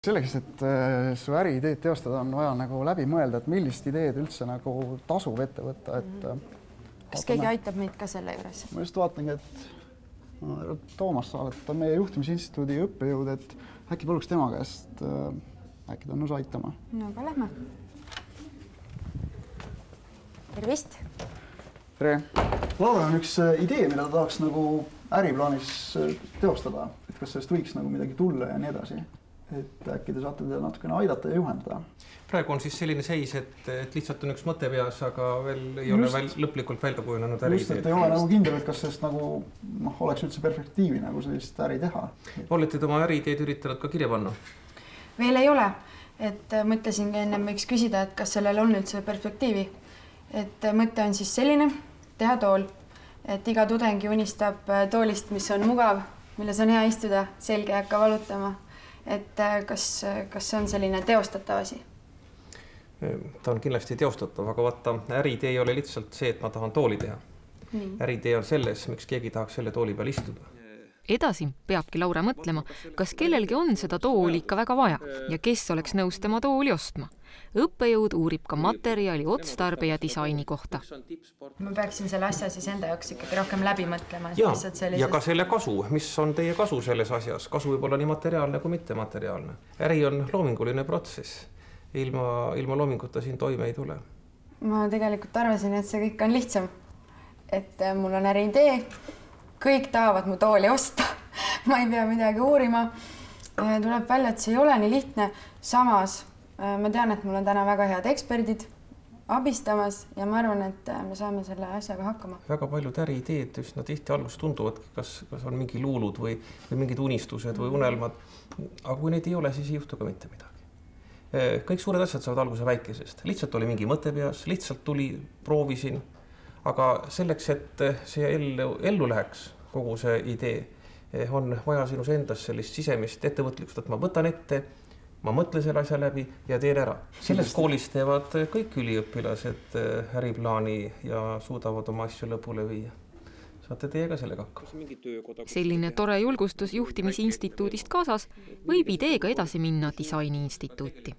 Selleks, et su äriideed teostada, on vaja nagu läbi mõelda, et millist ideed üldse nagu tasub ette võtta. Kas keegi aitab meid ka selle juures? Ma just vaatangi, et Toomas Saalet on meie juhtimisinstituudi õppejõud, et äkki paluks tema käest, äkki ta on nõus aitama. No aga lähme. Tervist! Tere! Laura on üks idee, mida ta tahaks nagu äriplaanis teostada, et kas sellest võiks nagu midagi tulla ja nii edasi. Et äkki te saate teda natukene aidata ja juhendada. Praegu on siis selline seis, et lihtsalt on üks mõte peas, aga veel ei ole lõplikult välja kujunenud äri. Just, et ei ole nagu kindel, et kas sellest nagu oleks üldse perspektiivi nagu sellist äri teha. Olete te oma äriideed üritanud ka kirja panna? Veel ei ole. Et mõtlesin enne võiks küsida, et kas sellel on üldse perspektiivi. Et mõte on siis selline, teha tool. Et iga tudengi unistab toolist, mis on mugav, milles on hea istuda, selge ei hakka valutama. Et kas see on selline teostatav asi? Ta on kindlasti teostatav, aga vaata, äriidee ei ole lihtsalt see, et ma tahan tooli teha. Äriidee on selles, miks keegi tahaks selle tooli peal istuda. Edasi peabki Laura mõtlema, kas kellelgi on seda tooli ikka väga vaja ja kes oleks nõus tema tooli ostma. Õppejõud uurib ka materjali, otstarbe ja disaini kohta. Ma peaksin selle asja siis enda jaoks ikkagi rohkem läbi mõtlema. Ja ka selle kasu, mis on teie kasu selles asjas. Kasu võib olla nii materiaalne kui mitte materiaalne. Äri on loominguline protsess. Ilma loominguta siin toime ei tule. Ma tegelikult arvasin, et see kõik on lihtsam. Et mul on äriidee, kõik tahavad mu tooli osta. Ma ei pea midagi uurima. Tuleb välja, et see ei ole nii lihtne. Samas ma tean, et mul on täna väga head eksperdid abistamas ja ma arvan, et me saame selle asjaga hakkama. Väga paljud äriideed üsna tihti alguses tunduvad, kas on mingi luulud või mingid unistused või unelmad. Aga kui neid ei ole, siis ei juhtu ka mitte midagi. Kõik suured asjad saavad alguse väikesest. Lihtsalt oli mingi mõte peas, lihtsalt tuli, proovisin. Aga selleks, et see ellu läheks, kogu see idee, on vaja sinus endas sellist sisemist ettevõtlikkust, et ma võtan ette, ma mõtlen selle asja läbi ja teen ära. Selles koolis teevad kõik üliõpilased äriplaani ja suudavad oma asju lõpule viia. Saate teie ka sellega hakkama. Selline tore julgustus juhtimisinstituudist kaasas võib ideega edasi minna disainiinstituuti.